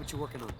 What you working on?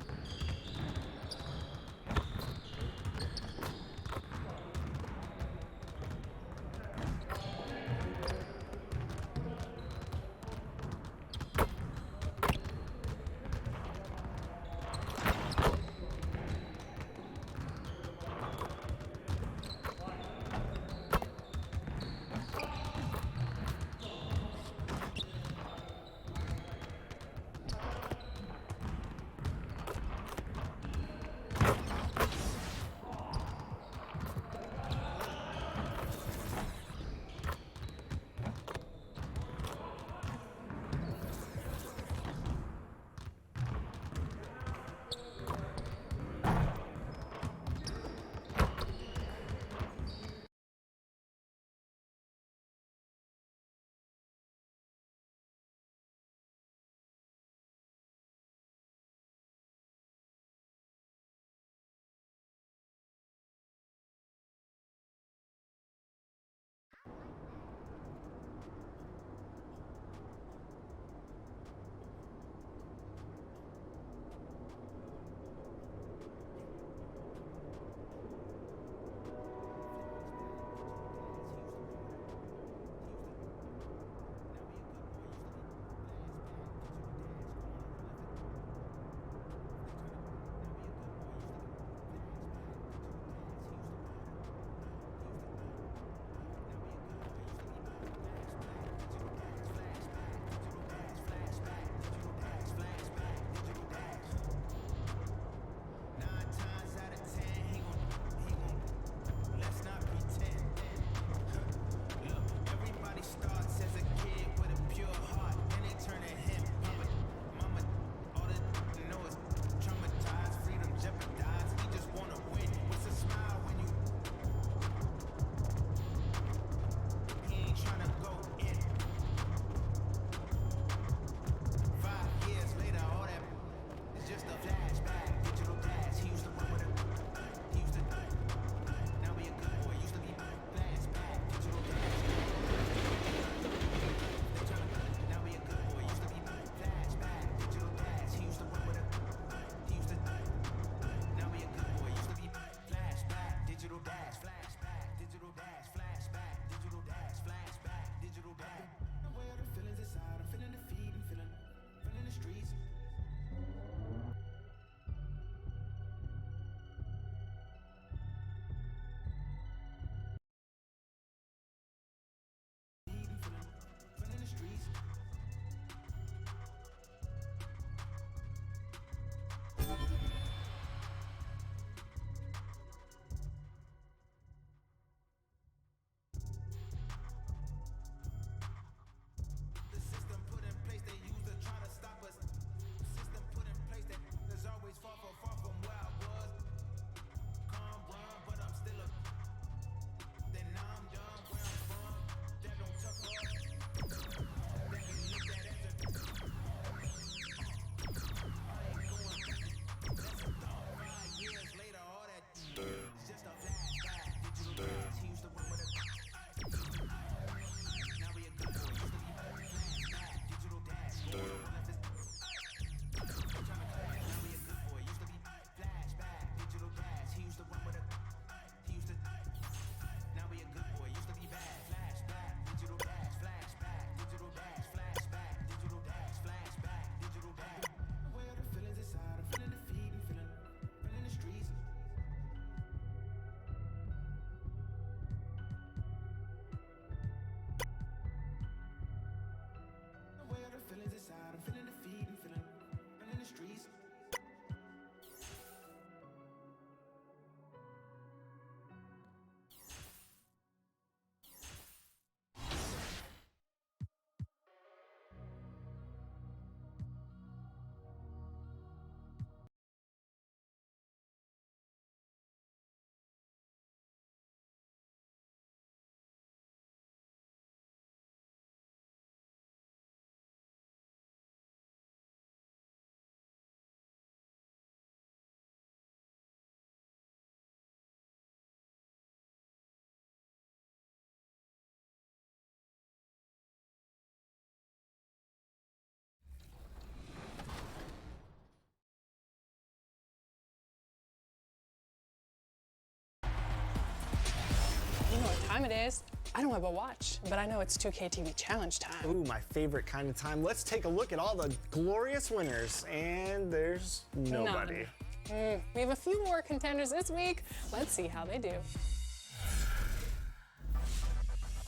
time it is. I don't have a watch, but I know it's 2K TV challenge time. Ooh, my favorite kind of time. Let's take a look at all the glorious winners, and there's nobody. We have a few more contenders this week. Let's see how they do.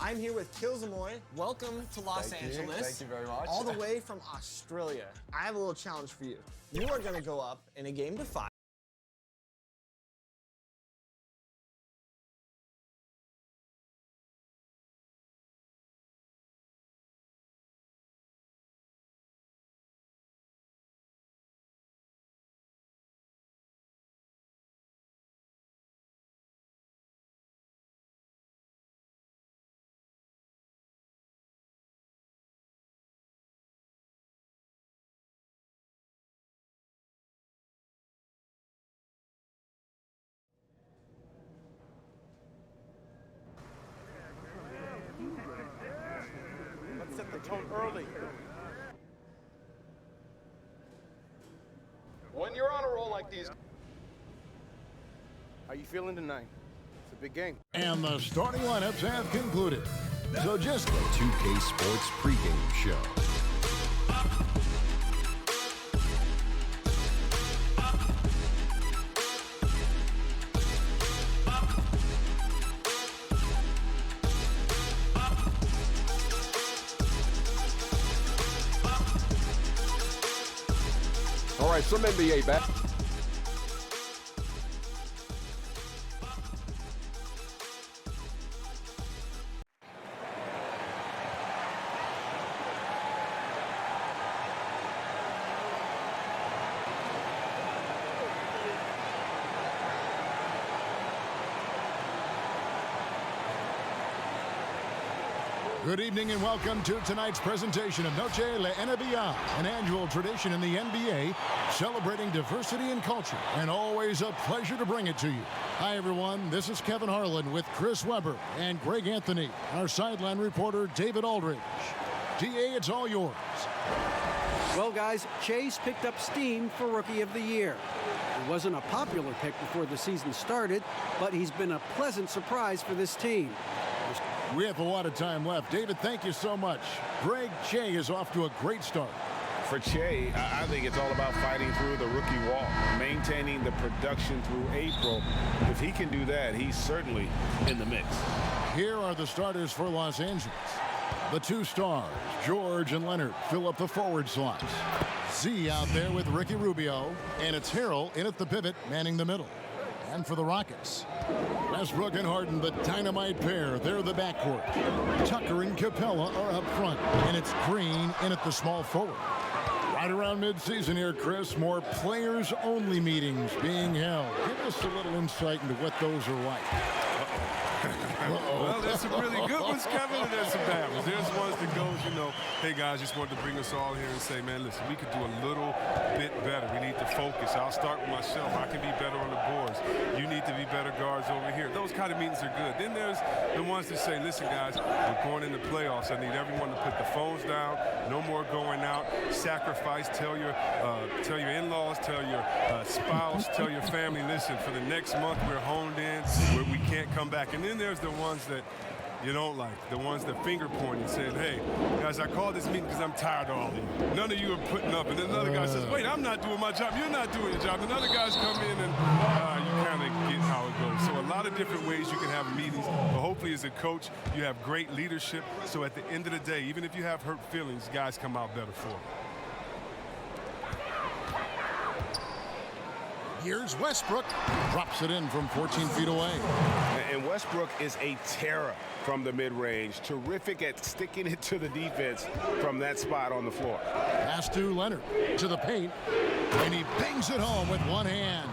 I'm here with Kilzamoy. Welcome to Los Angeles. Thank you very much. All the way from Australia. I have a little challenge for you. You are going to go up in a game to 5. Let's set the tone early. When you're on a roll like these. How you feeling tonight? It's a big game. And the starting lineups have concluded. So just the 2K Sports pregame show. All right, some NBA back. good evening and welcome to tonight's presentation of Noche La NBA, an annual tradition in the NBA celebrating diversity and culture, and always a pleasure to bring it to you. Hi, everyone. This is Kevin Harlan with Chris Webber and Greg Anthony, our sideline reporter David Aldridge. DA, it's all yours. Well, guys, Chase picked up steam for Rookie of the Year. He wasn't a popular pick before the season started, but he's been a pleasant surprise for this team. We have a lot of time left. David, thank you so much. Greg, Che is off to a great start. For Che, I think it's all about fighting through the rookie wall, maintaining the production through April. If he can do that, he's certainly in the mix. Here are the starters for Los Angeles. The two stars, George and Leonard, fill up the forward slots. Z out there with Ricky Rubio, and it's Harrell in at the pivot, manning the middle. And for the Rockets, Westbrook and Harden, the dynamite pair. They're the backcourt. Tucker and Capella are up front, and it's Green in at the small forward. Right around midseason here, Chris, more players-only meetings being held. Give us a little insight into what those are like. Well, there's some really good ones, Kevin, and there's some bad ones. There's ones that goes, hey, guys, just wanted to bring us all here and say, man, listen, we could do a little bit better. We need to focus. I'll start with myself. I can be better on the boards. You need to be better guards over here. Those kind of meetings are good. Then there's the ones that say, listen, guys, we're going into playoffs. I need everyone to put the phones down. No more going out. Sacrifice. Tell your in-laws, tell your spouse, tell your family, listen, for the next month we're honed in where we can't come back. And then there's the ones that you don't like, the ones that finger point and saying, hey, guys, I called this meeting because I'm tired of all of you. None of you are putting up. And then another guy says, wait, I'm not doing my job. You're not doing your job. And other guys come in and you kind of get how it goes. So a lot of different ways you can have meetings. But hopefully as a coach, you have great leadership. So at the end of the day, even if you have hurt feelings, guys come out better for it. Here's Westbrook. Drops it in from 14 feet away. And Westbrook is a terror from the mid-range. Terrific at sticking it to the defense from that spot on the floor. Pass to Leonard. To the paint. And he bangs it home with one hand.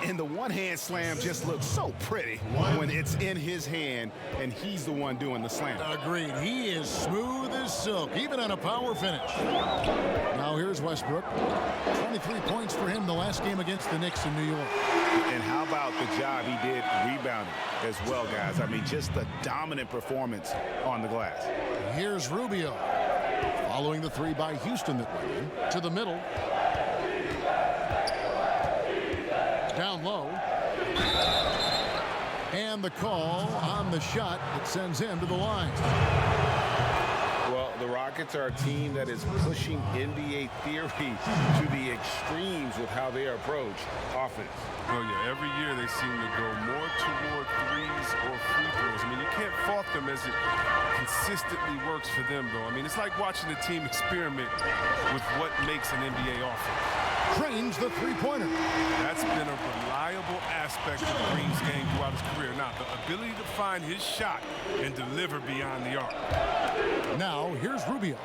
And the one-hand slam just looks so pretty when it's in his hand and he's the one doing the slam. Agreed. He is smooth as silk, even on a power finish. Now here's Westbrook. 23 points for him the last game against the Knicks in New York. And how about the job he did rebounding as well, guys? I mean, just the dominant performance on the glass. Here's Rubio. Following the three by Houston that went in. To the middle. Down low. And the call on the shot that sends him to the line. Well, the Rockets are a team that is pushing NBA theory to the extremes with how they approach offense. Oh, yeah, every year they seem to go more toward threes or free throws. I mean, you can't fault them as it consistently works for them, though. I mean, it's like watching a team experiment with what makes an NBA offense. Trains the three-pointer. That's been a reliable aspect of Green's game throughout his career. Now, the ability to find his shot and deliver beyond the arc. Now, here's Rubio.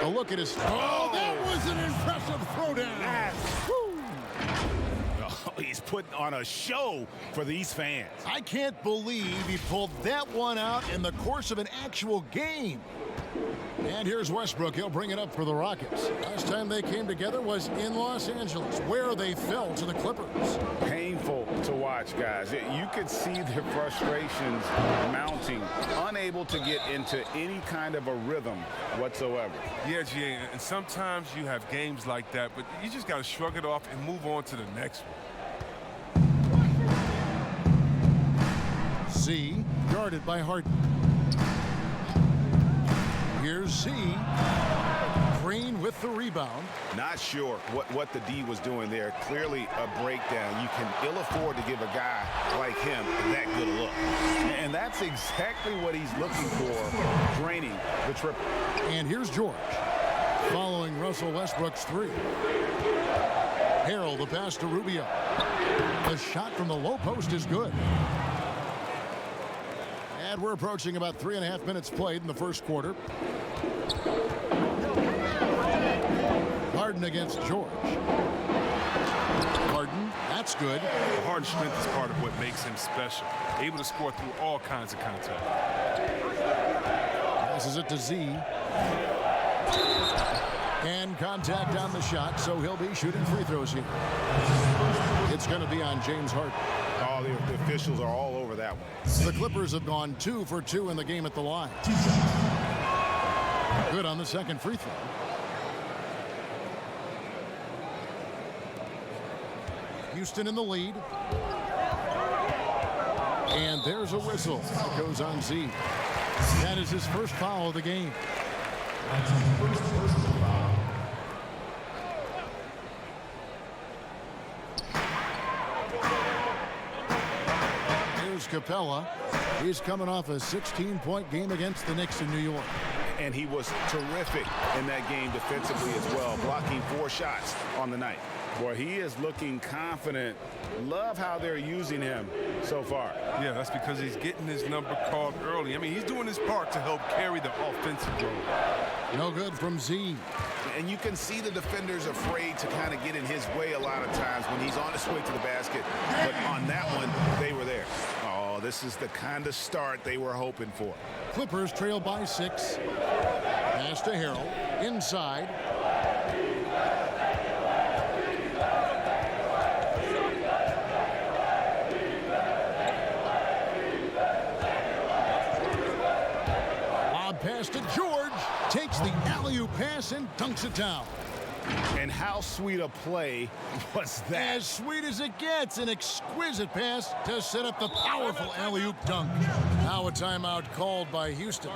A look at his... Oh, that was an impressive throwdown. Oh, he's putting on a show for these fans. I can't believe he pulled that one out in the course of an actual game. And here's Westbrook. He'll bring it up for the Rockets. Last time they came together was in Los Angeles, where they fell to the Clippers. Painful to watch, guys. You could see their frustrations mounting, unable to get into any kind of a rhythm whatsoever. Yeah, GA, and sometimes you have games like that, but you just got to shrug it off and move on to the next one. Z, guarded by Harden. Here's Z. Green with the rebound. Not sure what the D was doing there. Clearly a breakdown. You can ill afford to give a guy like him that good a look. And that's exactly what he's looking for, draining the triple. And here's George, following Russell Westbrook's three. Harrell, the pass to Rubio. The shot from the low post is good. And we're approaching about 3.5 minutes played in the first quarter. Harden against George. Harden, that's good. Harden's strength is part of what makes him special. Able to score through all kinds of contact. Passes it to Z. And contact on the shot, so he'll be shooting free throws here. It's going to be on James Harden. Oh, the officials are all over that one. The Clippers have gone 2 for 2 in the game at the line. Good on the second free throw. Houston in the lead. And there's a whistle that goes on Z. That is his first foul of the game. Here's Capella. He's coming off a 16-point game against the Knicks in New York. And he was terrific in that game defensively as well, blocking 4 shots on the night. Boy, he is looking confident. Love how they're using him so far. Yeah, that's because he's getting his number called early. I mean, he's doing his part to help carry the offensive load. No good from Z. And you can see the defenders afraid to kind of get in his way a lot of times when he's on his way to the basket. But on that one, they were there. Oh, this is the kind of start they were hoping for. Clippers trail by 6. Pass to Harrell. Inside. Lob pass to George. Takes the alley-oop pass and dunks it down. And how sweet a play was that? As sweet as it gets, an exquisite pass to set up the powerful alley-oop dunk. Now a timeout called by Houston.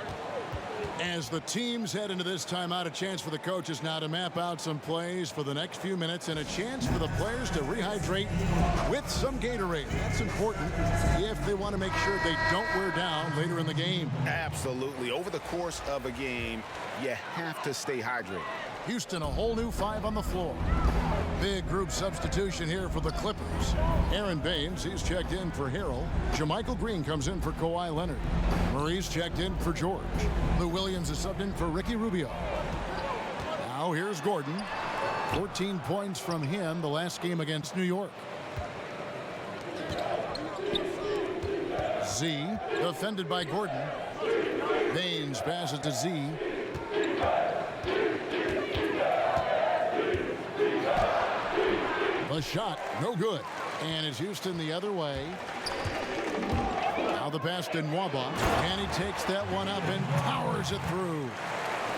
As the teams head into this timeout, a chance for the coaches now to map out some plays for the next few minutes and a chance for the players to rehydrate with some Gatorade. That's important if they want to make sure they don't wear down later in the game. Absolutely. Over the course of a game, you have to stay hydrated. Houston, a whole new 5 on the floor. Big group substitution here for the Clippers. Aaron Baines, he's checked in for Harrell. JaMychal Green comes in for Kawhi Leonard. Murray's checked in for George. Lou Williams is subbed in for Ricky Rubio. Now here's Gordon. 14 points from him the last game against New York. Z, defended by Gordon. Baines passes to Z. The shot, no good. And it's Houston the other way. Now the pass to Nwaba. And he takes that one up and powers it through.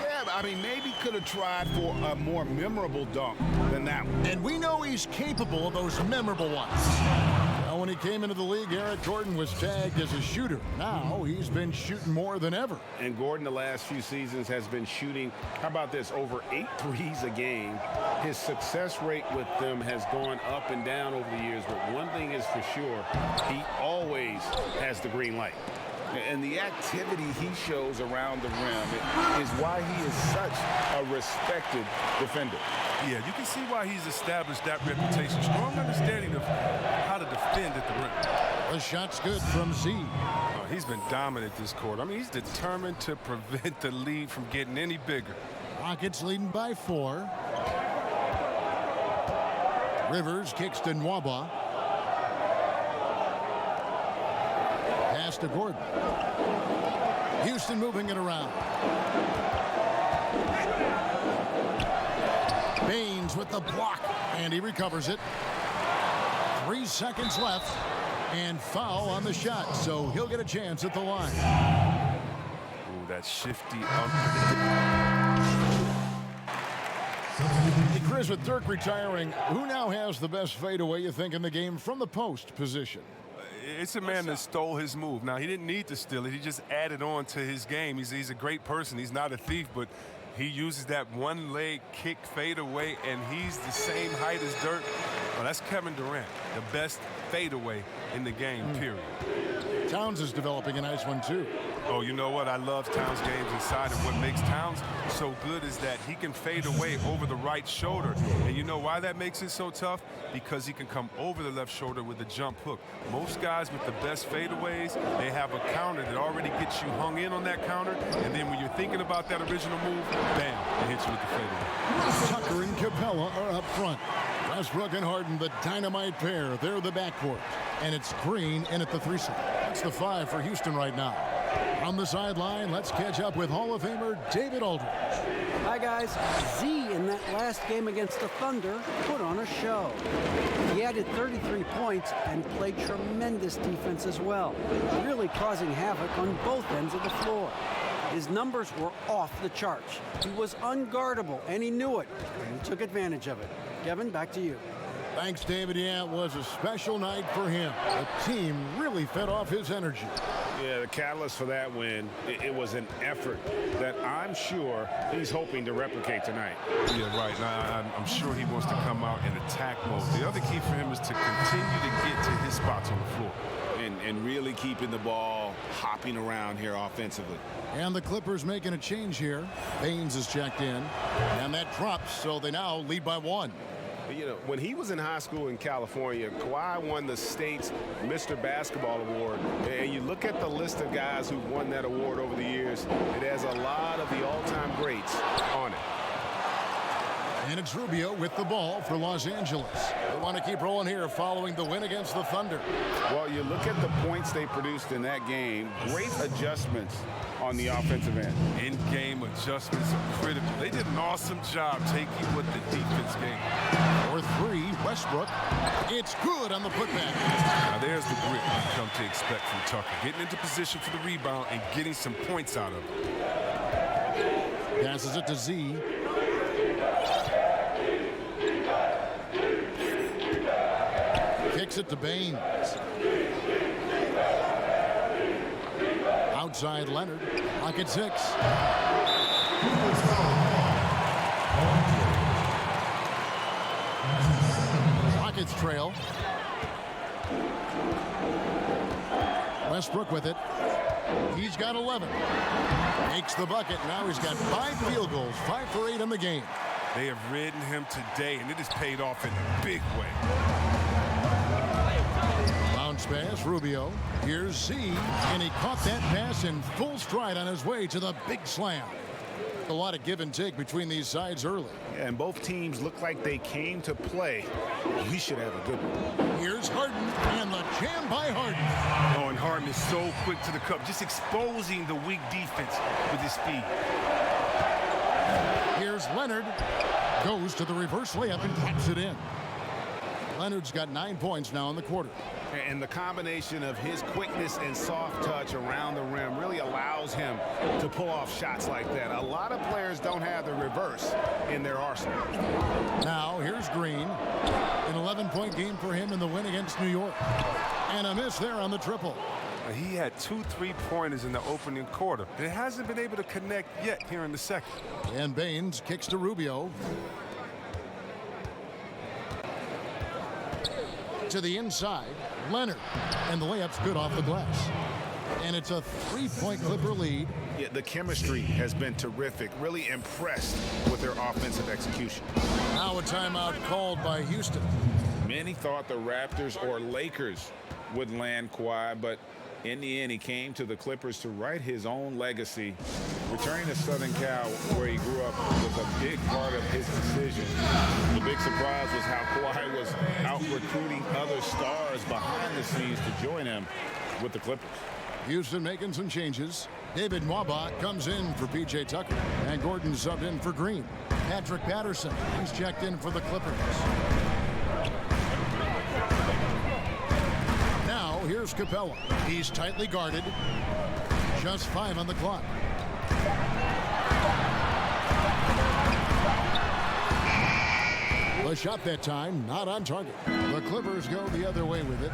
Yeah, I mean, maybe could have tried for a more memorable dunk than that one. And we know he's capable of those memorable ones. Well, when When he came into the league, Eric Gordon was tagged as a shooter. Now he's been shooting more than ever. And Gordon the last few seasons has been shooting, how about this, over 8 threes a game. His success rate with them has gone up and down over the years, but one thing is for sure, he always has the green light. And the activity he shows around the rim is why he is such a respected defender. Yeah, you can see why he's established that reputation. Strong understanding of how to defend at the rim. The shot's good from Z. He's been dominant this quarter. I mean, he's determined to prevent the lead from getting any bigger. Rockets leading by 4. Rivers kicks to Nwaba. Pass to Gordon. Houston moving it around. Baines with the block, and he recovers it. 3 seconds left, and foul on the shot, so he'll get a chance at the line. Ooh, that shifty, unpredictable. Hey, Chris, with Dirk retiring, who now has the best fadeaway, you think, in the game from the post position? It's a man that stole his move. Now, he didn't need to steal it. He just added on to his game. He's a great person. He's not a thief, but he uses that one-leg kick fadeaway, and he's the same height as Dirk. Well, that's Kevin Durant, the best fadeaway in the game, period. Towns is developing a nice one, too. Oh, you know what? I love Towns' games inside, and what makes Towns so good is that he can fade away over the right shoulder. And you know why that makes it so tough? Because he can come over the left shoulder with a jump hook. Most guys with the best fadeaways, they have a counter that already gets you hung in on that counter, and then when you're thinking about that original move, bam, it hits you with the fadeaway. Tucker and Capella are up front. Westbrook and Harden, the dynamite pair. They're the backcourt. And it's Green in at the 3 slot. That's the 5 for Houston right now. On the sideline, let's catch up with Hall of Famer David Aldridge. Hi, guys. Z in that last game against the Thunder put on a show. He added 33 points and played tremendous defense as well, really causing havoc on both ends of the floor. His numbers were off the charts. He was unguardable, and he knew it, and he took advantage of it. Kevin, back to you. Thanks, David. Yeah, it was a special night for him. The team really fed off his energy. Yeah, the catalyst for that win, it was an effort that I'm sure he's hoping to replicate tonight. Yeah, right. Now, I'm sure he wants to come out in attack mode. The other key for him is to continue to get to his spots on the floor. And really keeping the ball hopping around here offensively. And the Clippers making a change here. Baines is checked in. And that drops, so they now lead by 1. You know, when he was in high school in California, Kawhi won the state's Mr. Basketball Award. And you look at the list of guys who've won that award over the years, it has a lot of the all-time greats on it. And it's Rubio with the ball for Los Angeles. They want to keep rolling here following the win against the Thunder. Well, you look at the points they produced in that game, great adjustments on the offensive end. In-game adjustments are critical. They did an awesome job taking what the defense gave. For 3, Westbrook. It's good on the putback. Now there's the grit you come to expect from Tucker. Getting into position for the rebound and getting some points out of it. Passes it to Z. Kicks it to Baines. Outside Leonard. Pocket 6. Rockets trail. Westbrook with it. He's got 11. Makes the bucket. Now he's got 5 field goals. 5 for 8 in the game. They have ridden him today, and it has paid off in a big way. Bounce pass, Rubio. Here's Z, and he caught that pass in full stride on his way to the big slam. A lot of give and take between these sides early. Yeah, and both teams look like they came to play. We should have a good one. Here's Harden, and the jam by Harden. Oh, and Harden is so quick to the cup, just exposing the weak defense with his speed. Here's Leonard. Goes to the reverse layup and taps it in. Leonard's got 9 points now in the quarter. And the combination of his quickness and soft touch around the rim really allows him to pull off shots like that. A lot of players don't have the reverse in their arsenal. Now here's Green. An 11-point game for him in the win against New York. And a miss there on the triple. He had 2 3-pointers in the opening quarter, and it hasn't been able to connect yet here in the second. And Baines kicks to Rubio. To the inside, Leonard. And the layup's good off the glass. And it's a 3-point Clipper lead. Yeah, the chemistry has been terrific. Really impressed with their offensive execution. Now a timeout called by Houston. Many thought the Raptors or Lakers would land Kawhi, but in the end, he came to the Clippers to write his own legacy. Returning to Southern Cal, where he grew up, was a big part of his decision. The big surprise was how Kawhi was out-recruiting other stars behind the scenes to join him with the Clippers. Houston making some changes. David Mwaba comes in for P.J. Tucker. And Gordon subbed in for Green. Patrick Patterson, he's checked in for the Clippers. Now, here's Capella. He's tightly guarded. Just 5 on the clock. The shot that time, not on target. The Clippers go the other way with it.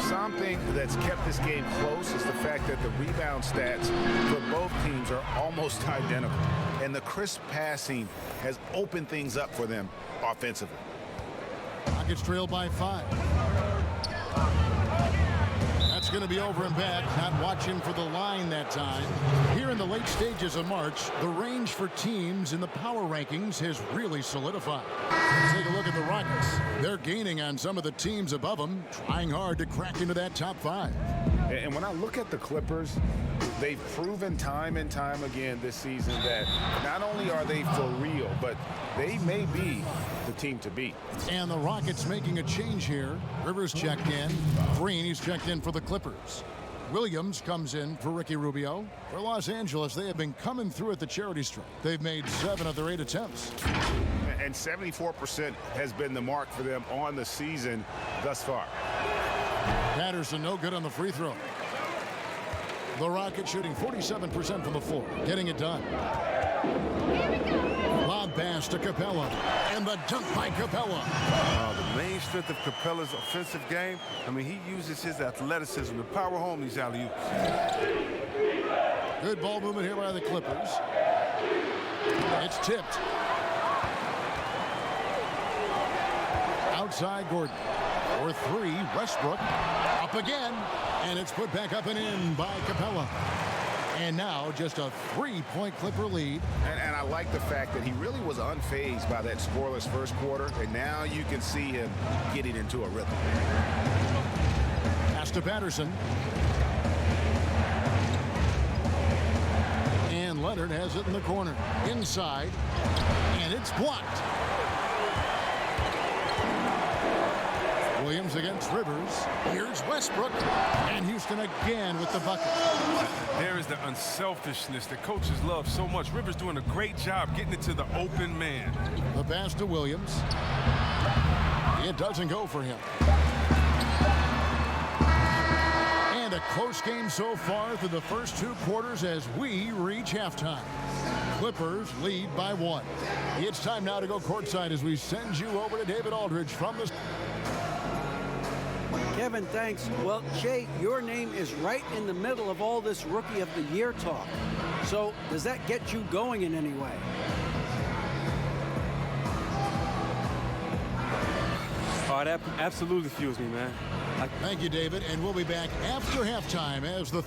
Something that's kept this game close is the fact that the rebound stats for both teams are almost identical. And the crisp passing has opened things up for them offensively. Rockets trail by 5. That's going to be over and back. Not watching for the line that time. Here in the late stages of March, the range for teams in the power rankings has really solidified. Let's take a look at the Rockets. They're gaining on some of the teams above them, trying hard to crack into that top 5. And when I look at the Clippers, they've proven time and time again this season that not only are they for real, but they may be the team to beat. And the Rockets making a change here. Rivers checked in. Green, he's checked in for the Clippers. Williams comes in for Ricky Rubio. For Los Angeles, they have been coming through at the charity stripe. They've made 7 of their 8 attempts. And 74% has been the mark for them on the season thus far. Patterson no good on the free throw. The Rockets shooting 47% from the floor, getting it done. Lob pass to Capella, and the dunk by Capella. The main strength of Capella's offensive game, I mean, he uses his athleticism to power home these alley-oops. Good ball movement here by the Clippers. It's tipped. Outside Gordon. For 3, Westbrook. Up again. And it's put back up and in by Capella. And now just a 3-point Clipper lead. And I like the fact that he really was unfazed by that scoreless first quarter. And now you can see him getting into a rhythm. Pass to Patterson. And Leonard has it in the corner. Inside. And it's blocked. Williams against Rivers. Here's Westbrook. And Houston again with the bucket. There is the unselfishness that coaches love so much. Rivers doing a great job getting it to the open man. The pass to Williams. It doesn't go for him. And a close game so far through the first 2 quarters as we reach halftime. Clippers lead by 1. It's time now to go courtside as we send you over to David Aldridge from the... Kevin, thanks. Well, Jay, your name is right in the middle of all this Rookie of the Year talk. So does that get you going in any way? Oh, that absolutely fuels me, man. Thank you, David. And we'll be back after halftime as the...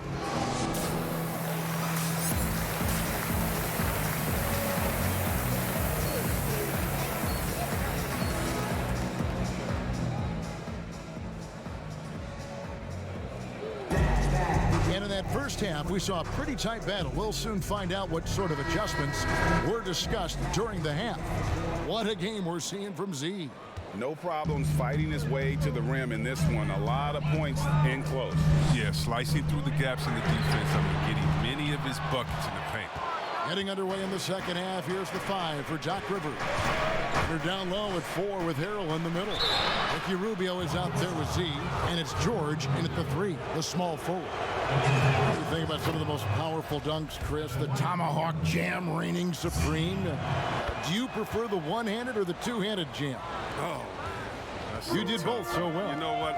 And in that first half, we saw a pretty tight battle. We'll soon find out what sort of adjustments were discussed during the half. What a game we're seeing from Z. No problems fighting his way to the rim in this one. A lot of points in close. Yeah, slicing through the gaps in the defense. I mean, getting many of his buckets in the paint. Getting underway in the second half. Here's the 5 for Doc Rivers. They're down low at 4 with Harrell in the middle. Ricky Rubio is out there with Z, and it's George in at the 3, the small forward. What do you think about some of the most powerful dunks, Chris? The tomahawk jam reigning supreme. Do you prefer the one-handed or the two-handed jam? Oh, you did both so well. You know what?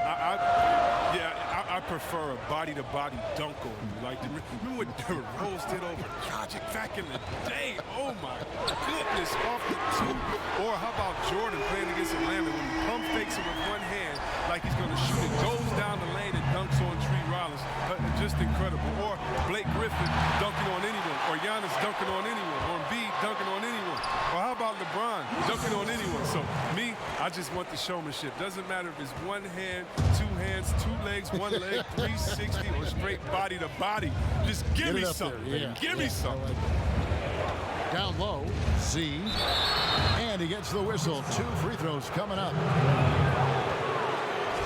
I prefer a body-to-body dunk on you. Like, remember what Derrick Rose did over Dragic back in the day? Oh, my goodness, off the two. Or how about Jordan playing against Atlanta when he pump fakes it with one hand like he's going to shoot it, goes down the lane and dunks on Tree Rollins. Just incredible. Or Blake Griffin dunking on anyone. Or Giannis dunking on anyone. Or Embiid dunking on anyone. Or how about LeBron dunking on anyone? So, me, I just want the showmanship. Doesn't matter if it's one hand, two hands, two legs, one leg, 360, or straight body to body. Just give me something. Yeah. Give me something. Down low, Z. And he gets the whistle. 2 free throws coming up.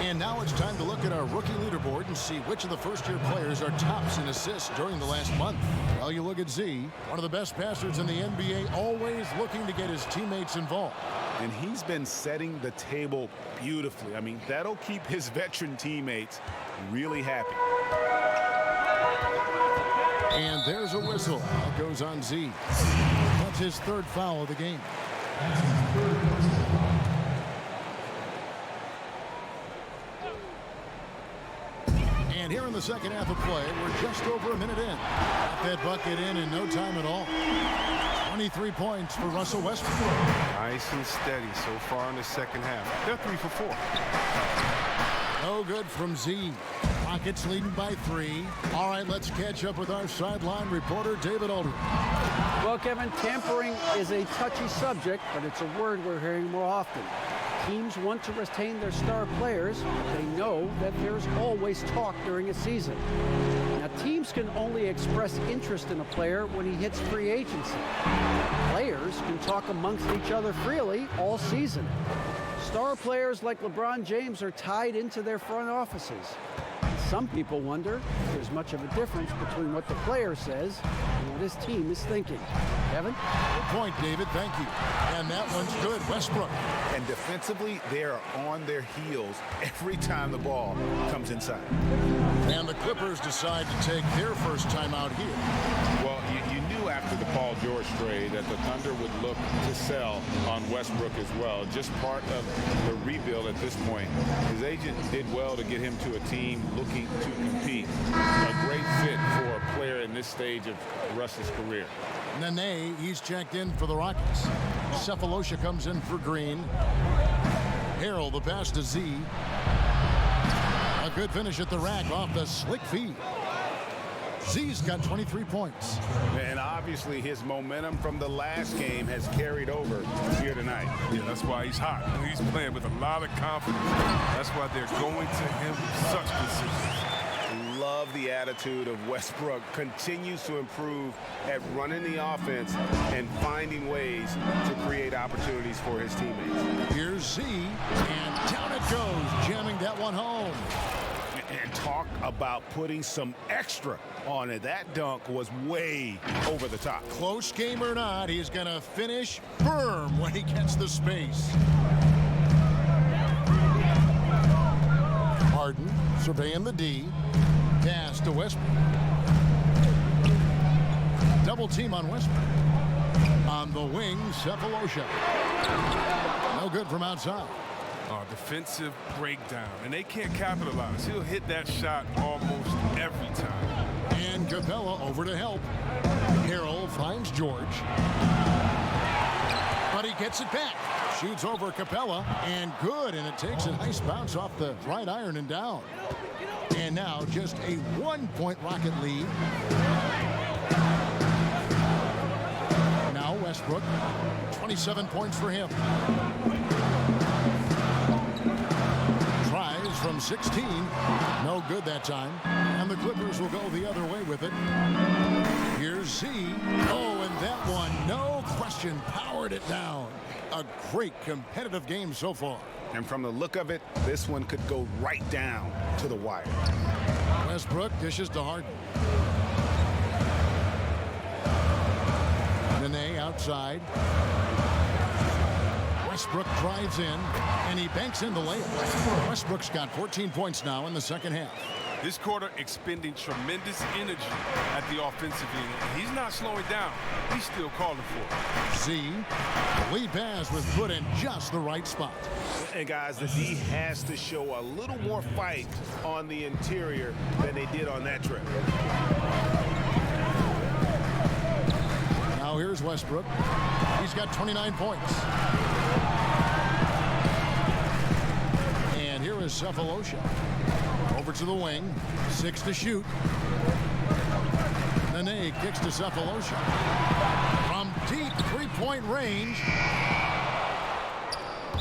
And now it's time to look at our rookie leaderboard and see which of the first-year players are tops in assists during the last month. Well, you look at Z, one of the best passers in the NBA, always looking to get his teammates involved. And he's been setting the table beautifully. I mean, that'll keep his veteran teammates really happy. And there's a whistle. That goes on Z. That's his 3rd foul of the game. And here in the second half of play, we're just over a minute in. Got that bucket in no time at all. 23 points for Russell Westbrook. Nice and steady so far in the second half. They're 3 for 4. No good from Z. Rockets leading by 3. All right, let's catch up with our sideline reporter, David Aldridge. Well, Kevin, tampering is a touchy subject, but it's a word we're hearing more often. Teams want to retain their star players, but they know that there's always talk during a season. Now, teams can only express interest in a player when he hits free agency. Players can talk amongst each other freely all season. Star players like LeBron James are tied into their front offices. Some people wonder if there's much of a difference between what the player says and what his team is thinking. Kevin? Good point, David. Thank you. And that one's good. Westbrook. And defensively, they are on their heels every time the ball comes inside. And the Clippers decide to take their first timeout here. Well, you knew after the Paul George trade that the Thunder would look to sell on Westbrook as well. Just part of the rebuild at this point. His agent did well to get him to a team looking to compete. A great fit for a player in this stage of Russ's career. Nene, he's checked in for the Rockets. Cephalosha comes in for Green. Harrell, the pass to Z. A good finish at the rack off the slick feed. Z's got 23 points. And obviously his momentum from the last game has carried over here tonight. Yeah, that's why he's hot. He's playing with a lot of confidence. That's why they're going to him with such precision. Love the attitude of Westbrook. Continues to improve at running the offense and finding ways to create opportunities for his teammates. Here's Z, and down it goes, jamming that one home. And talk about putting some extra on it. That dunk was way over the top. Close game or not, he's going to finish firm when he gets the space. Harden surveying the D. Pass to Westbrook. Double team on Westbrook. On the wing, Cephalosha. No good from outside. Defensive breakdown, and they can't capitalize. He'll hit that shot almost every time. And Capella over to help. Harrell finds George. But he gets it back. Shoots over Capella, and good, and it takes a nice bounce off the right iron and down. And now just a 1-point Rocket lead. Now Westbrook, 27 points for him. Tries from 16, no good that time. And the Clippers will go the other way with it. Here's Z. Oh, and that one, no question, powered it down. A great competitive game so far. And from the look of it, this one could go right down to the wire. Westbrook dishes to Harden. Nene outside. Westbrook drives in, and he banks in the layup. Westbrook's got 14 points now in the second half. This quarter expending tremendous energy at the offensive end. He's not slowing down. He's still calling for it. Z, the lead pass was put in just the right spot. And guys, the D has to show a little more fight on the interior than they did on that trip. Now here's Westbrook. He's got 29 points. And here is Cephalosha. Over to the wing. 6 to shoot. Nene kicks to Cephalosha. From deep three-point range.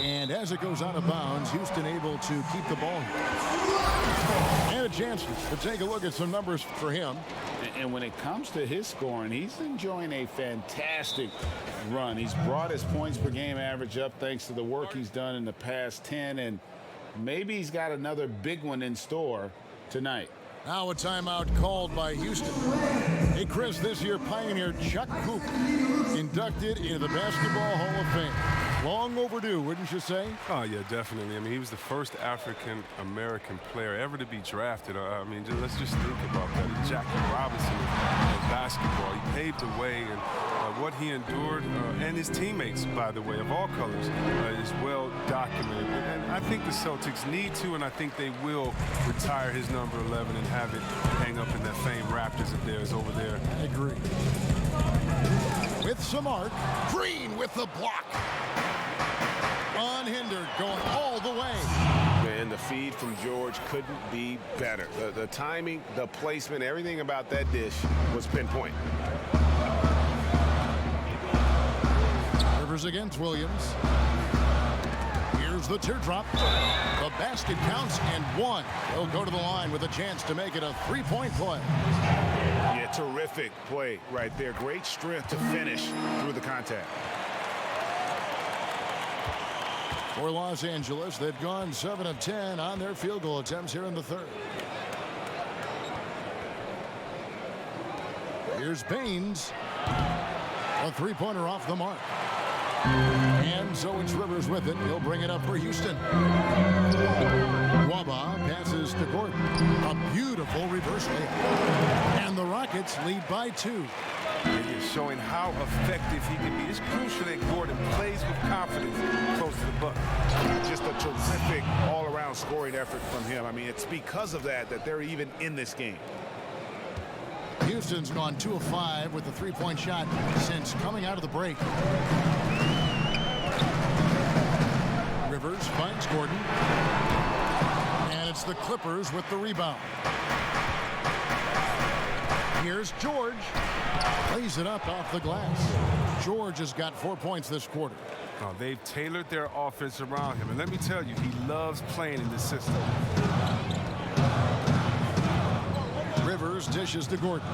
And as it goes out of bounds, Houston able to keep the ball here. And a chance to take a look at some numbers for him. And when it comes to his scoring, he's enjoying a fantastic run. He's brought his points per game average up thanks to the work he's done in the past 10. And maybe he's got another big one in store tonight. Now a timeout called by Houston. Hey, Chris, this year Pioneer Chuck Coop inducted into the Basketball Hall of Fame. Long overdue, wouldn't you say? Oh, yeah, definitely. I mean, he was the first African-American player ever to be drafted. I mean, let's just think about that. Jackie Robinson of basketball. He paved the way, and what he endured, and his teammates, by the way, of all colors, is well documented. And I think the Celtics need to, and I think they will retire his number 11 and have it hang up in that famed Raptors of theirs over there. I agree. With some arc, Green with the block. Unhindered, going all the way. And the feed from George couldn't be better. The timing, the placement, everything about that dish was pinpoint. Rivers against Williams. Here's the teardrop. The basket counts and one. He'll go to the line with a chance to make it a three-point play. Yeah, terrific play right there. Great strength to finish through the contact. For Los Angeles, they've gone 7 of 10 on their field goal attempts here in the third. Here's Baines. A three-pointer off the mark. And so it's Rivers with it. He'll bring it up for Houston. Waba passes to Gordon. A beautiful reverse layup. And the Rockets lead by 2. He is showing how effective he can be. It's crucial that Gordon plays with confidence close to the bucket. Just a terrific all-around scoring effort from him. I mean, it's because of that they're even in this game. Houston's gone 2 of 5 with the three-point shot since coming out of the break. Rivers finds Gordon. And it's the Clippers with the rebound. Here's George. Plays it up off the glass. George has got 4 points this quarter. Oh, they've tailored their offense around him. And let me tell you, he loves playing in this system. Rivers dishes to Gordon.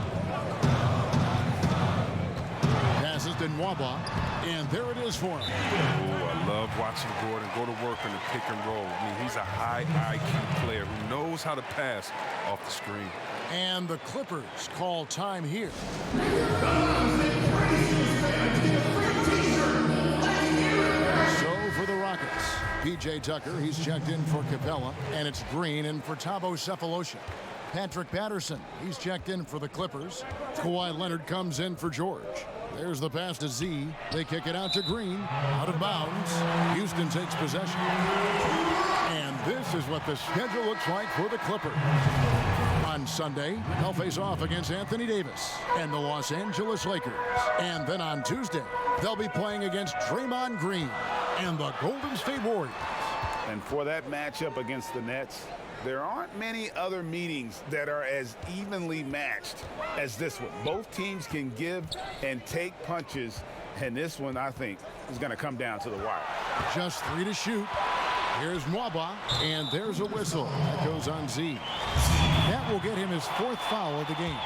Passes to Nwaba. And there it is for him. Oh, I love watching Gordon go to work on the pick and roll. I mean, he's a high IQ player who knows how to pass off the screen. And the Clippers call time here. So for the Rockets, P.J. Tucker, he's checked in for Capella, and it's Green in for Thabo Cephalosha. Patrick Patterson, he's checked in for the Clippers. Kawhi Leonard comes in for George. There's the pass to Z. They kick it out to Green. Out of bounds. Houston takes possession. And this is what the schedule looks like for the Clippers. On Sunday, they'll face off against Anthony Davis and the Los Angeles Lakers. And then on Tuesday, they'll be playing against Draymond Green and the Golden State Warriors. And for that matchup against the Nets, there aren't many other meetings that are as evenly matched as this one. Both teams can give and take punches, and this one, I think, is going to come down to the wire. Just 3 to shoot. Here's Nwaba, and there's a whistle. That goes on Z. That will get him his 4th foul of the game.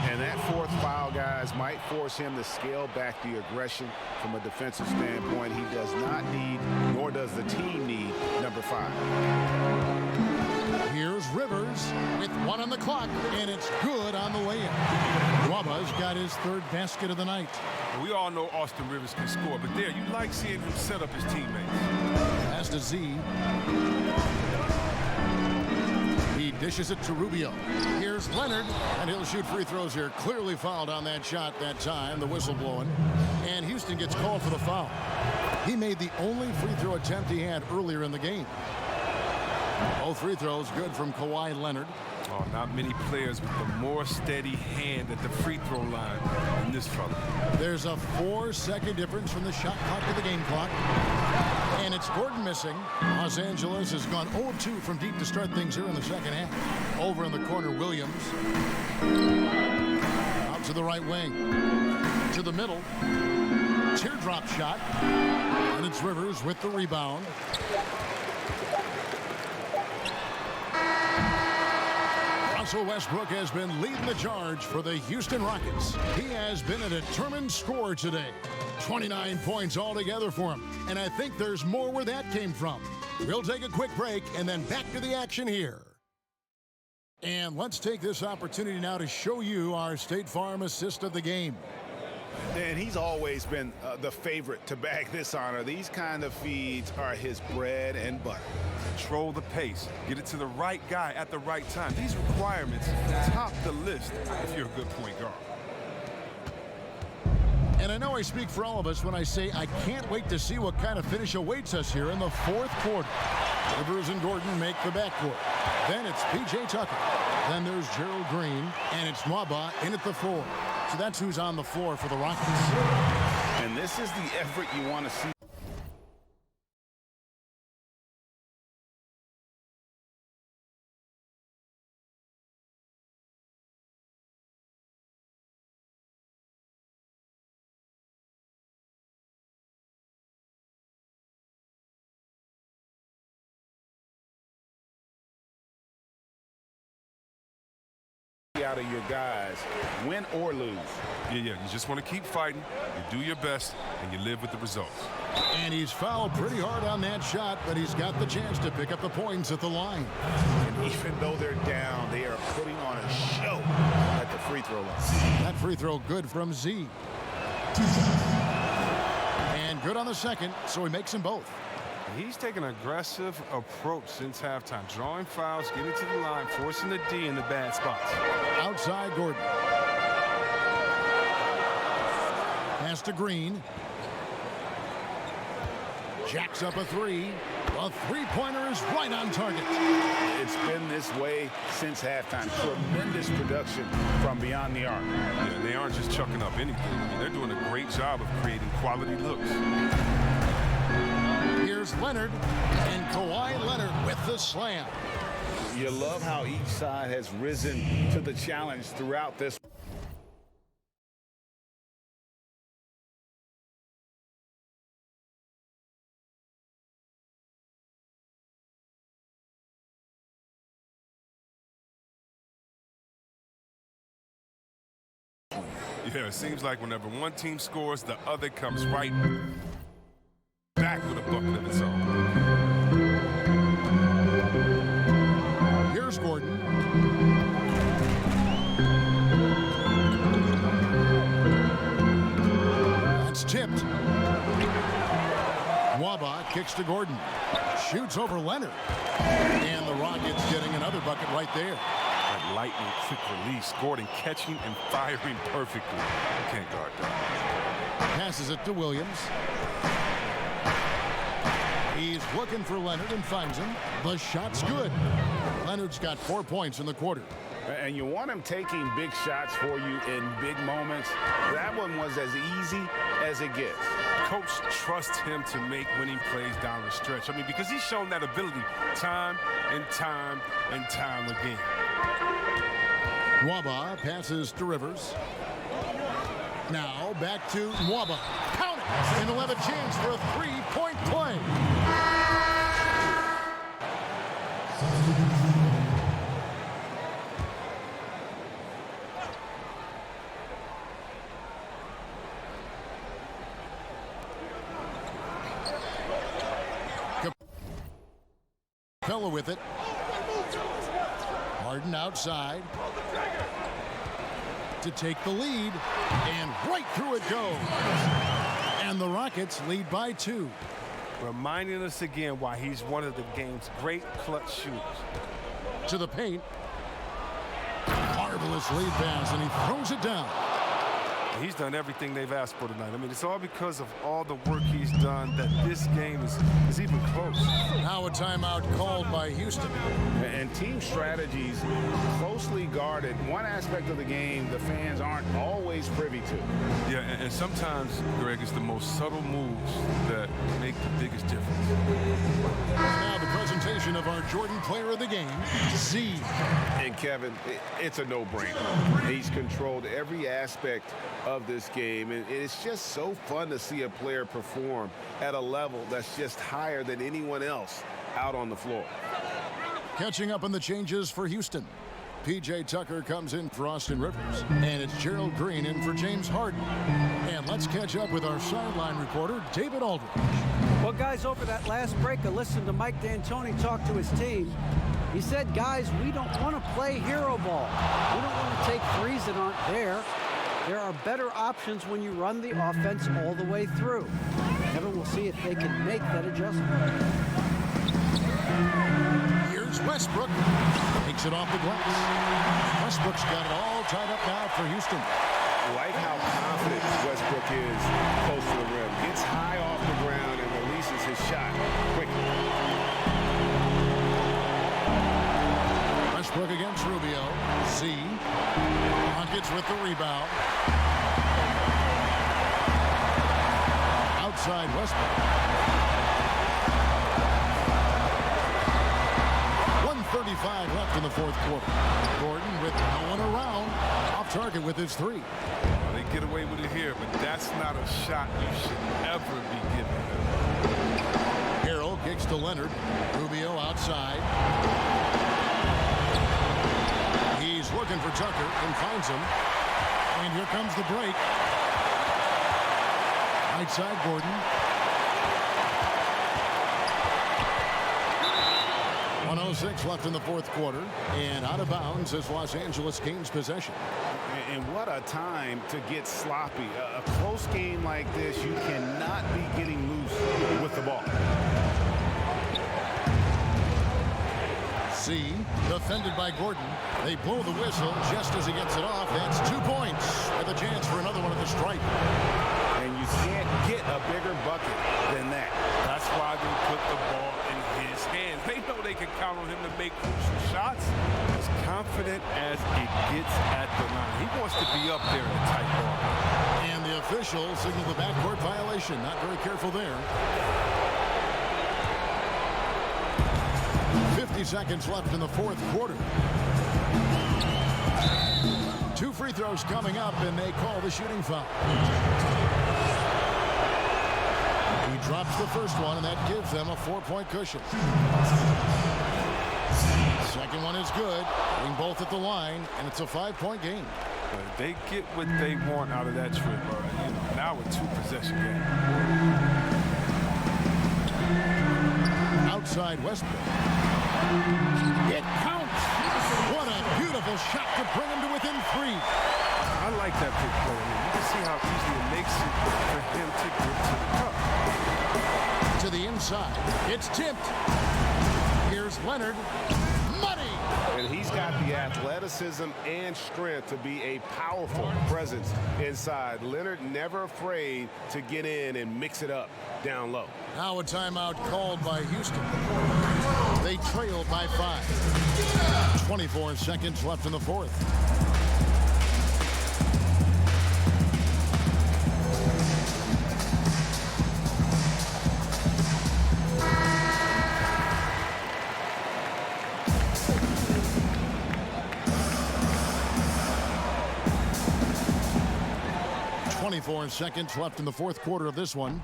And that 4th foul, guys, might force him to scale back the aggression from a defensive standpoint. He does not need, nor does the team need, number 5. Here's Rivers with 1 on the clock, and it's good on the way in. Nwaba's got his 3rd basket of the night. We all know Austin Rivers can score, but there, you like seeing him set up his teammates. Pass to Z. He dishes it to Rubio. Here's Leonard, and he'll shoot free throws here. Clearly fouled on that shot that time, the whistle blowing. And Houston gets called for the foul. He made the only free throw attempt he had earlier in the game. Both free throws good from Kawhi Leonard. Oh, not many players with a more steady hand at the free throw line than this fella. There's a 4-second difference from the shot clock to the game clock. And it's Gordon missing. Los Angeles has gone 0-2 from deep to start things here in the second half. Over in the corner, Williams. Out to the right wing. To the middle. Teardrop shot. And it's Rivers with the rebound. Russell Westbrook has been leading the charge for the Houston Rockets. He has been a determined scorer today. 29 points altogether for him. And I think there's more where that came from. We'll take a quick break and then back to the action here. And let's take this opportunity now to show you our State Farm assist of the game. And he's always been the favorite to bag this honor. These kind of feeds are his bread and butter. Control the pace. Get it to the right guy at the right time. These requirements top the list if you're a good point guard. And I know I speak for all of us when I say I can't wait to see what kind of finish awaits us here in the fourth quarter. Rivers and Gordon make the backcourt. Then it's P.J. Tucker. Then there's Gerald Green. And it's Mwaba in at the 4. So that's who's on the floor for the Rockets. And this is the effort you want to see. Out of your guys, win or lose. Yeah, you just want to keep fighting. You do your best, and you live with the results. And he's fouled pretty hard on that shot, but he's got the chance to pick up the points at the line. And even though they're down, they are putting on a show at the free throw line. That free throw good from Z. And good on the second, so he makes them both. He's taken an aggressive approach since halftime, drawing fouls, getting to the line, forcing the D in the bad spots. Outside Gordon. Pass to Green. Jacks up a 3. A three-pointer is right on target. It's been this way since halftime. Tremendous production from beyond the arc. Yeah, and they aren't just chucking up anything. I mean, they're doing a great job of creating quality looks. Here's Leonard, and Kawhi Leonard with the slam. You love how each side has risen to the challenge throughout this. Yeah, it seems like whenever one team scores, the other comes right back with a bucket of its own. Here's Gordon. That's tipped. Mwaba kicks to Gordon. Shoots over Leonard. And the Rockets getting another bucket right there. That lightning quick release, Gordon catching and firing perfectly. You can't guard that. Passes it to Williams. He's looking for Leonard and finds him. The shot's good. Leonard's got 4 points in the quarter. And you want him taking big shots for you in big moments. That one was as easy as it gets. Coach trusts him to make winning plays down the stretch. I mean, because he's shown that ability time and time and time again. Mwaba passes to Rivers. Now back to Mwaba. Count it! And he'll have a chance for a three-point play. Capella with it. Harden outside to take the lead, and right through it goes. And the Rockets lead by 2. Reminding us again why he's one of the game's great clutch shooters. To the paint. Marvelous lead pass, and he throws it down. He's done everything they've asked for tonight. I mean, it's all because of all the work he's done that this game is even close. Now a timeout called by Houston. And team strategies closely guarded. One aspect of the game the fans aren't always privy to. Yeah, and sometimes, Greg, it's the most subtle moves that make the biggest difference. Now the presentation of our Jordan player of the game, Z. And Kevin, it's a no-brainer. He's controlled every aspect of this game, and it's just so fun to see a player perform at a level that's just higher than anyone else out on the floor. Catching up on the changes for Houston. P.J. Tucker comes in for Austin Rivers, and it's Gerald Green in for James Harden. And let's catch up with our sideline reporter, David Aldridge. Well, guys, over that last break, I listened to Mike D'Antoni talk to his team. He said, guys, we don't want to play hero ball. We don't want to take threes that aren't there. There are better options when you run the offense all the way through. Kevin, we'll see if they can make that adjustment. Here's Westbrook. Takes it off the glass. Westbrook's got it all tied up now for Houston. Like how confident Westbrook is close to the rim. Gets high off the ground and releases his shot quickly. Westbrook against Rubio. Z. Rockets with the rebound. Outside Westbrook. 1:35 left in the fourth quarter. Gordon with no one around. Off target with his three. Well, they get away with it here, but that's not a shot you should ever be giving them. Harrell kicks to Leonard. Rubio outside. He's looking for Tucker and finds him. And here comes the break. Right side Gordon. 1:06 left in the fourth quarter. And out of bounds as Los Angeles gains possession. And what a time to get sloppy. A close game like this, you cannot be getting loose with the ball. C, defended by Gordon. They blow the whistle just as he gets it off. That's 2 points with a chance for another one at the stripe. And you can't get a bigger bucket than that. That's why they put the ball in his hands. They know they can count on him to make crucial shots. As confident as it gets at the line. He wants to be up there in a tight ball. And the official signaled the backcourt violation. Not very careful there. 50 seconds left in the fourth quarter. 2 free throws coming up, and they call the shooting foul. He drops the first one, and that gives them a 4-point cushion. Second one is good. Getting both at the line, and it's a 5-point game. But they get what they want out of that trip. Now a 2-possession game. Outside Westbrook. It counts. What a beautiful shot to bring him to within 3. I like that big play. You can see how easy it makes it for him to get to the cup. To the inside. It's tipped. Here's Leonard. Money! And he's got the athleticism and strength to be a powerful presence inside. Leonard never afraid to get in and mix it up down low. Now a timeout called by Houston. They trail by 5. 24 seconds left in the fourth. Seconds left in the fourth quarter of this one.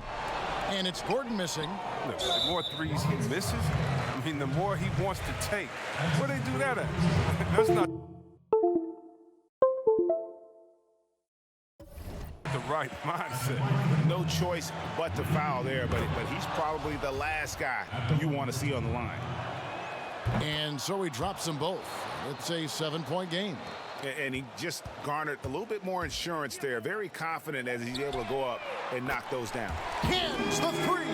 And it's Gordon missing. Look, the more threes he misses, I mean, the more he wants to take. Where they do that at? That's not the right mindset. No choice but to foul there, but he's probably the last guy you want to see on the line. And so he drops them both. It's a 7-point game. And he just garnered a little bit more insurance there. Very confident as he's able to go up and knock those down. Hits the three.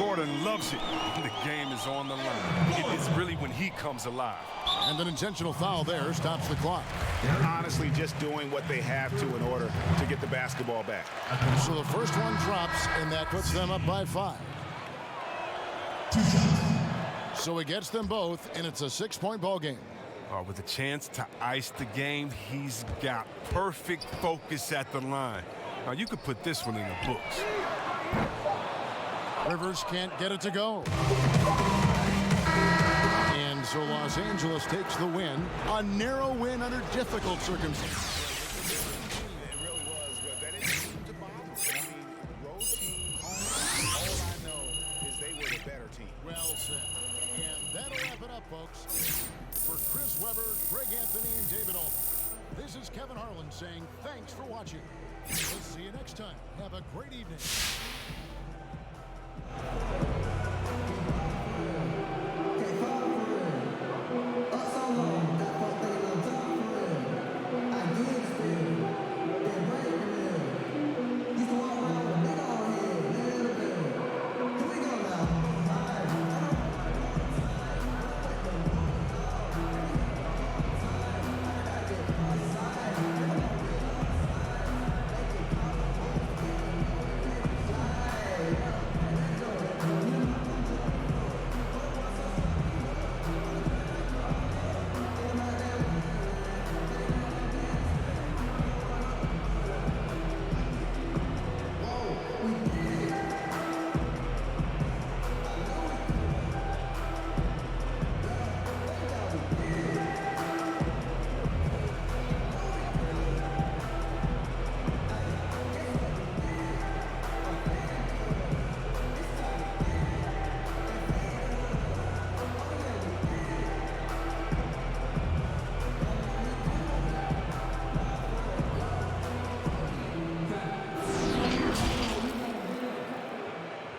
Gordon loves it. The game is on the line. It's really when he comes alive. And an intentional foul there stops the clock. They're honestly just doing what they have to in order to get the basketball back. So the first one drops, and that puts them up by 5. So he gets them both, and it's a 6-point ball game. With a chance to ice the game, he's got perfect focus at the line. Now, you could put this one in the books. Rivers can't get it to go. And so Los Angeles takes the win. A narrow win under difficult circumstances. It really was, but that didn't seem to bother them. I mean, road team, home, all I know is they were the better team. Well said. And that'll wrap it up, folks. For Chris Webber, Greg Anthony, and David Alton, this is Kevin Harlan saying thanks for watching. We'll see you next time. Have a great evening.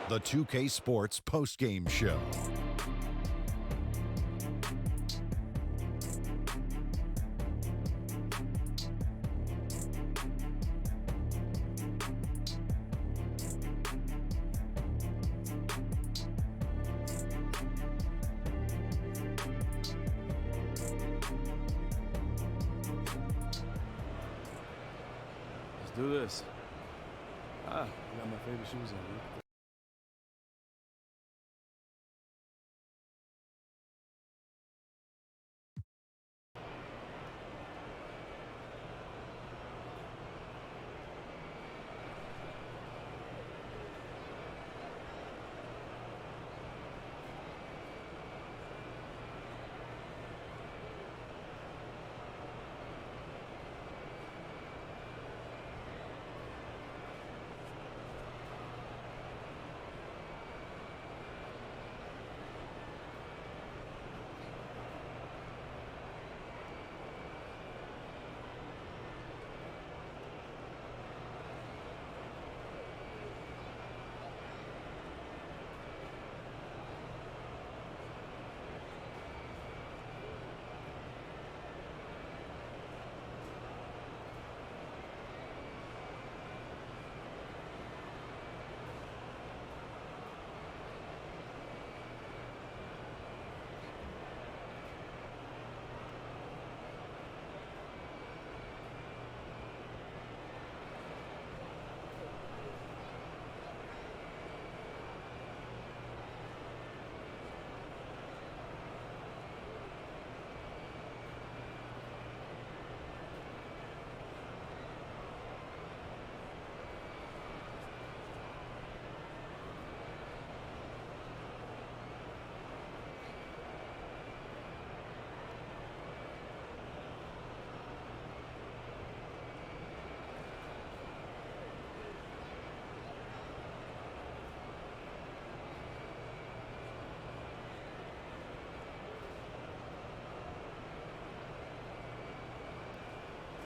The 2K Sports postgame show. Let's do this. I got my favorite shoes on, man.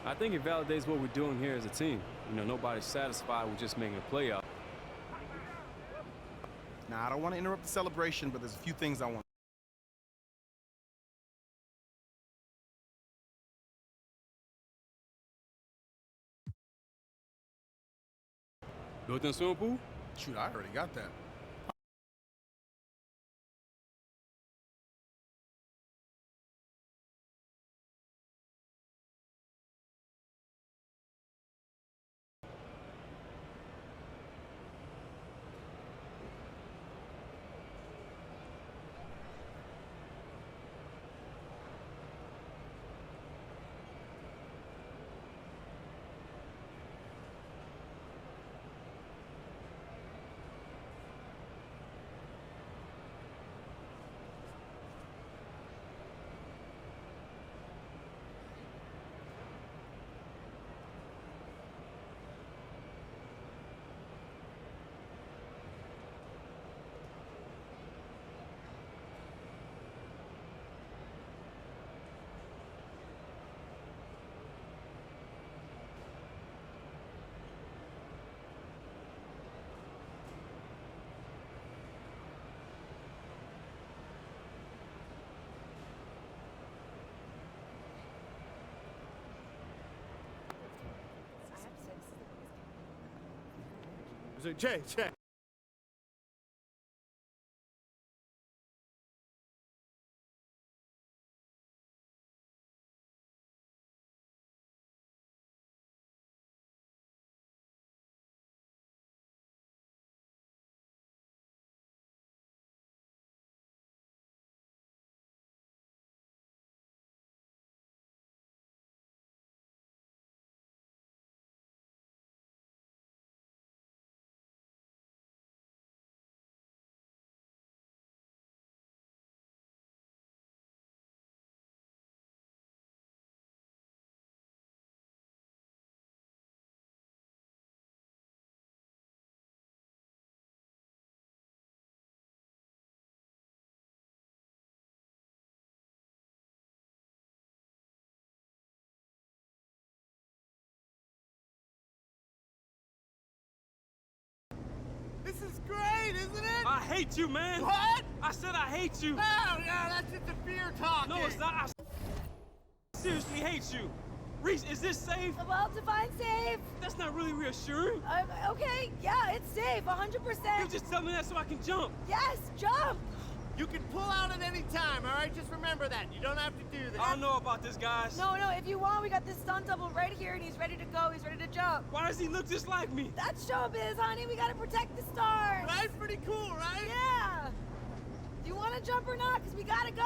I think it validates what we're doing here as a team. You know, nobody's satisfied with just making a playoff. Now, I don't want to interrupt the celebration, but there's a few things I want. Built-in swimming pool? Shoot, I already got that. Jay. This is great, isn't it? I hate you, man. What? I said I hate you. Oh, yeah, that's just the fear talking. No, it's not. I seriously hate you. Reese, is this safe? Well, define safe. That's not really reassuring. Okay, yeah, it's safe, 100%. You just tell me that so I can jump. Yes, jump. You can pull out at any time, all right? Just remember that. You don't have to do that. I don't know about this, guys. No, if you want, we got this stunt double right here, and he's ready to go. He's ready to jump. Why does he look just like me? That's showbiz, honey. We gotta protect the stars. Right? Pretty cool, right? Yeah. Do you want to jump or not? Because we gotta go.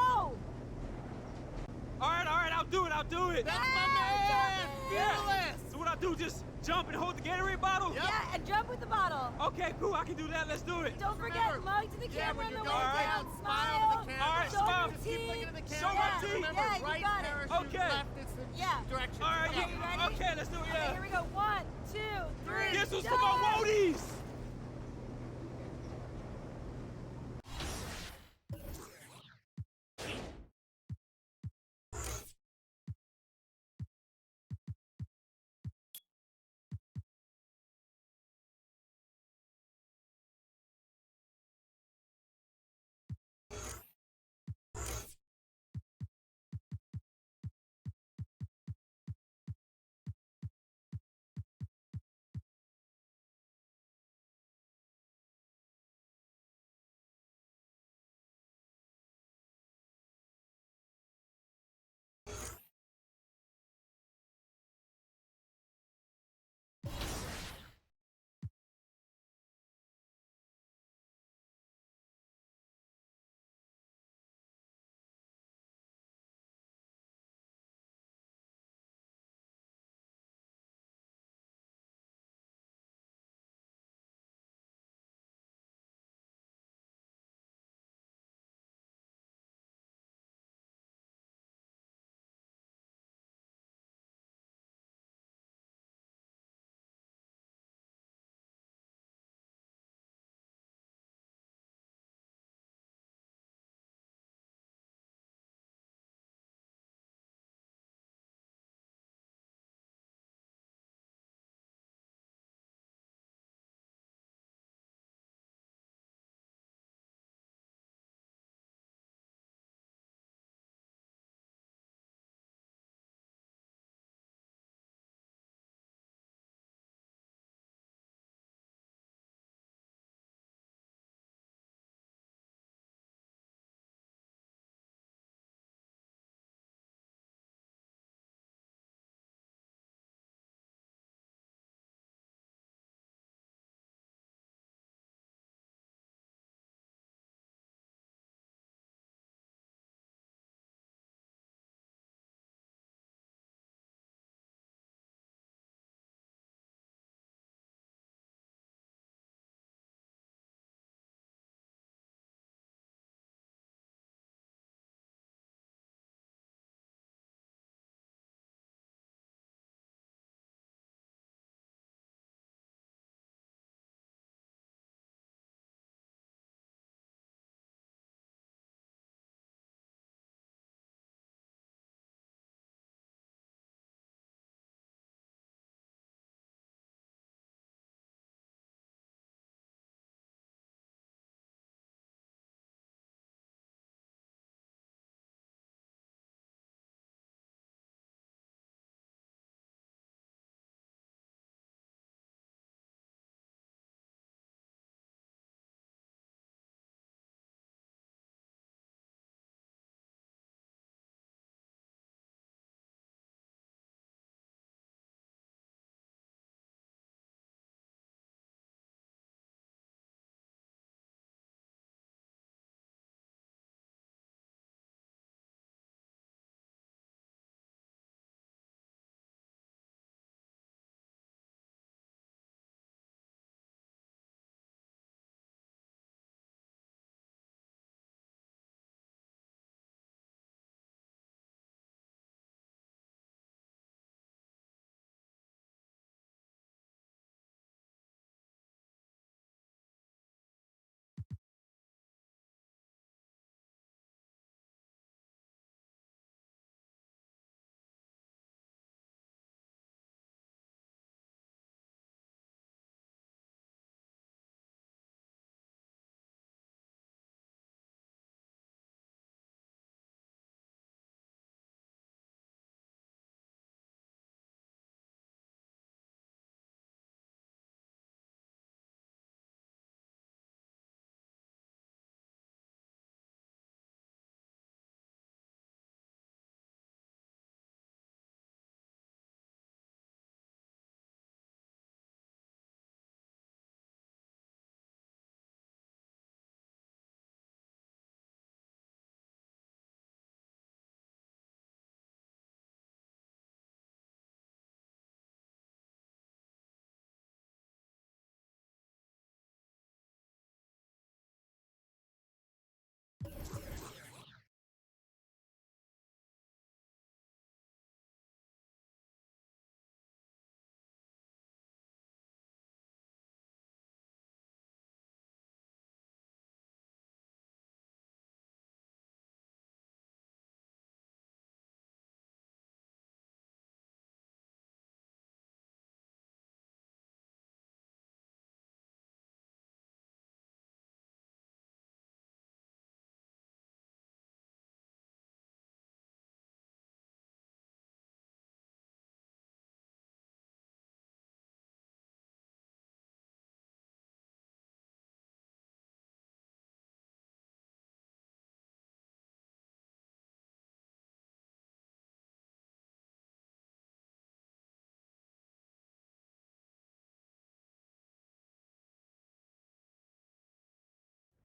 All right, I'll do it. That's my man. Fearless. So what I do, just jump and hold the Gatorade bottle? Yep. Yeah, and jump with the bottle. Okay, cool, I can do that. Let's do it. Don't forget, mug to the camera on the way down. Smile to the camera. All right, Show smile. your Just keep looking at the teeth. camera. Show my teeth. Remember, Yeah, you right got it. parachute, Okay. left is the Yeah. direction. All right, Okay, you ready? okay, let's do it, Okay, yeah. here we go. 1, 2, 3. This was for jump. my woadies.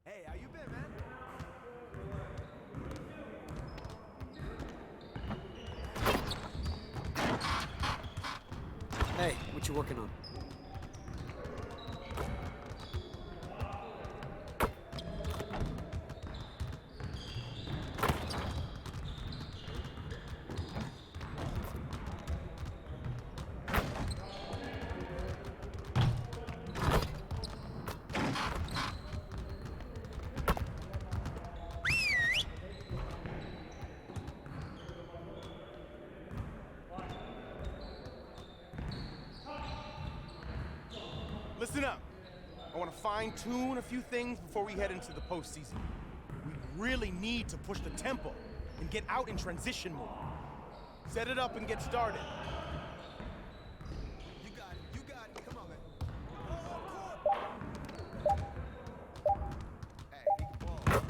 Hey, how you been, man? Hey, what you working on? Listen up. I want to fine-tune a few things before we head into the postseason. We really need to push the tempo and get out in transition mode. Set it up and get started. You got it. You got it. Come on, man. Hey, he can ball.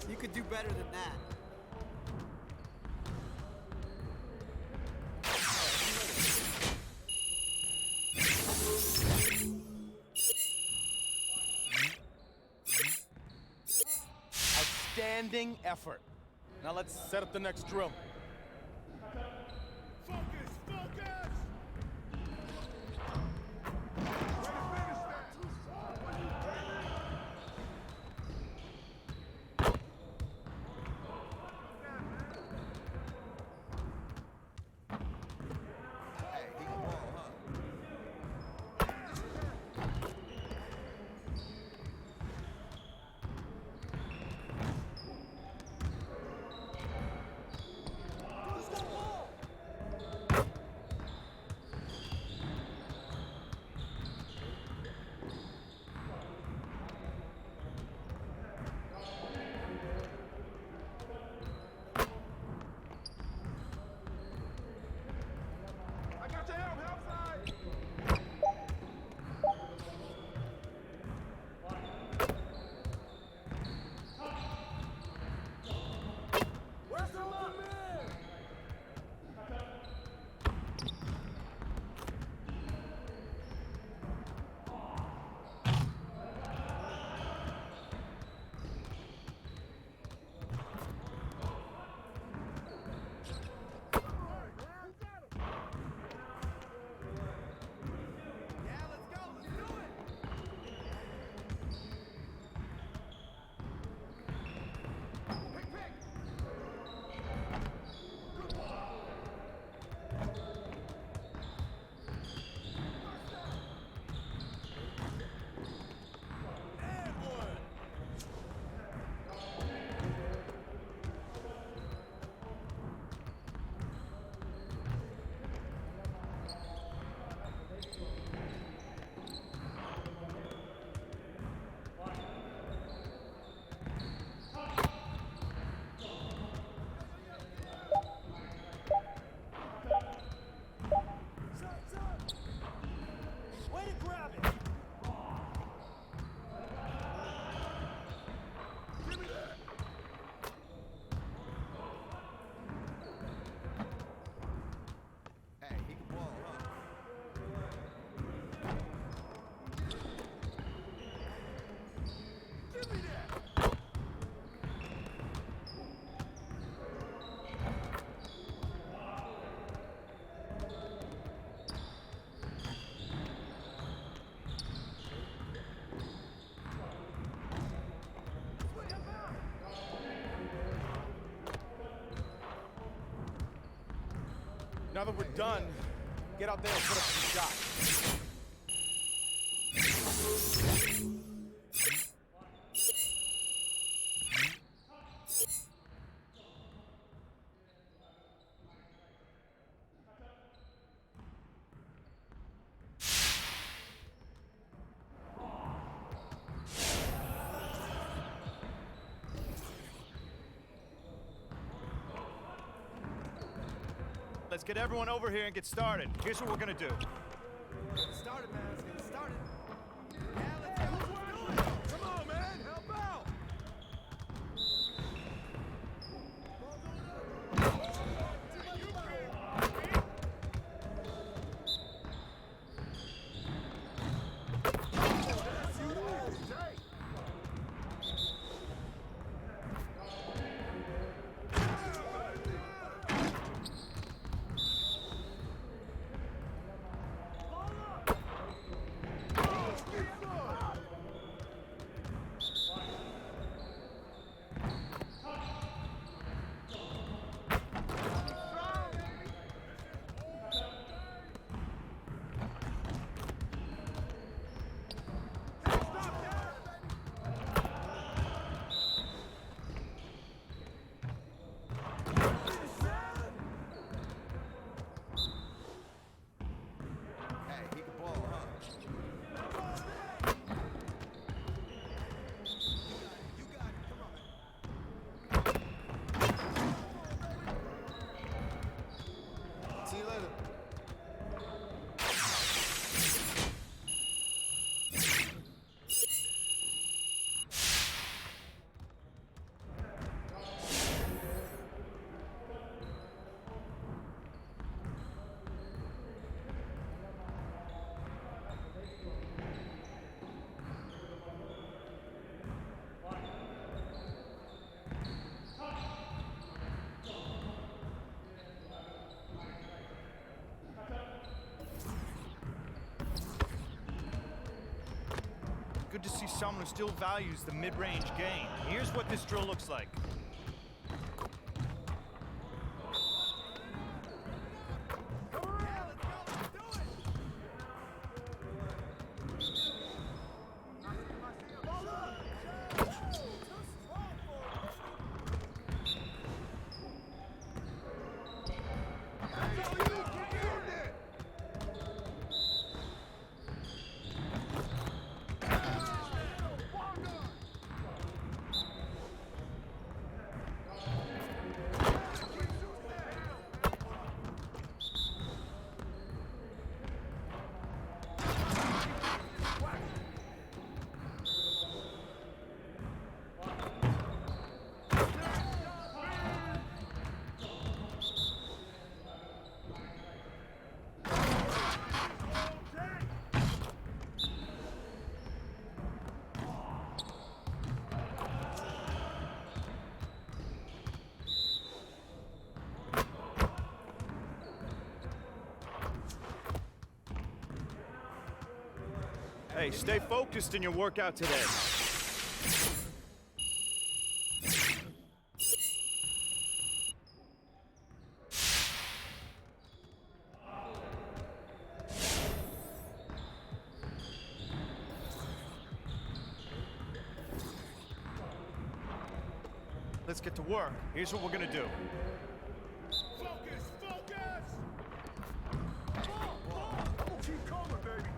You could do better than that. Outstanding effort. Now let's set up the next drill. Focus! Focus! Hey, he can ball, huh? Now that we're done, get out there and put up some shots. Let's get everyone over here and get started. Here's what we're gonna do. Get started, man. Let's get started. Yeah, let's go. Let's do it. Come on, man. Help out. See you later. Good to see someone who still values the mid-range game. Here's what this drill looks like. Hey, stay focused in your workout today. Let's get to work. Here's what we're gonna do. Focus, focus. Keep coming, baby.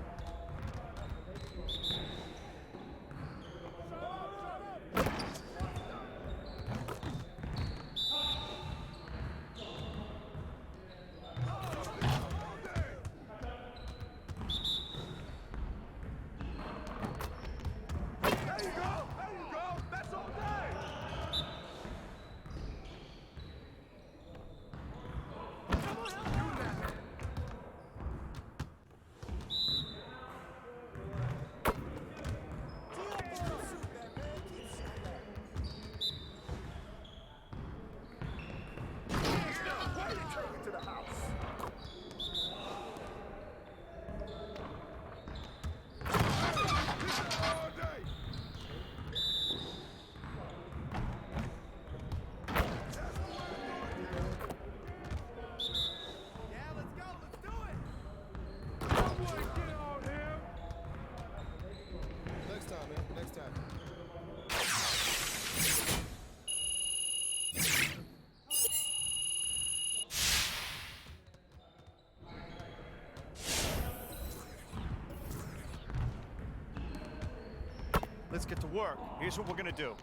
let's get to work. Here's what we're gonna do.